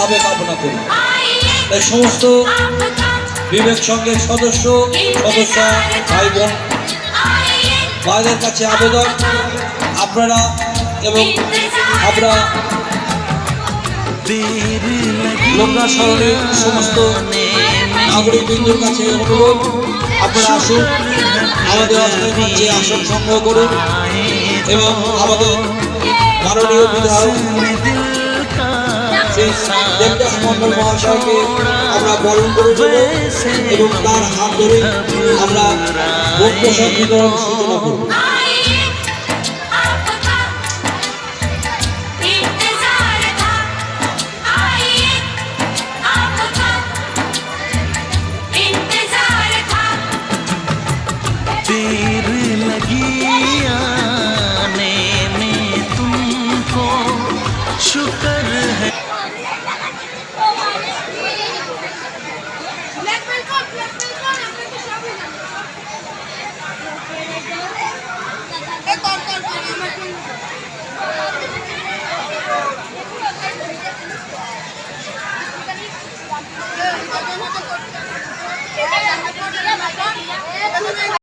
হবে কামনা করি। তাই সমস্ত বিবেক সংঘের সদস্য সদস্যা ভাই বোন ভাইদের কাছে আবেদন, আপনারা এবং আমরা লোকনাথ শহরের সমস্ত নাগরিক বৃন্দের কাছে অনুরোধ, আপনারা আসুন, আমাদের অস্থায়ী মঞ্চে আসন সংগ্রহ করুন এবং আমাদের মাননীয় বিধায়ক শ্রী দেবদাস মন্ডল মহাশয়কে আমরা বরণ করে দেব এবং তার হাত ধরে আমরা ভোগ প্রসাদ বিতরণ সূচনা করব।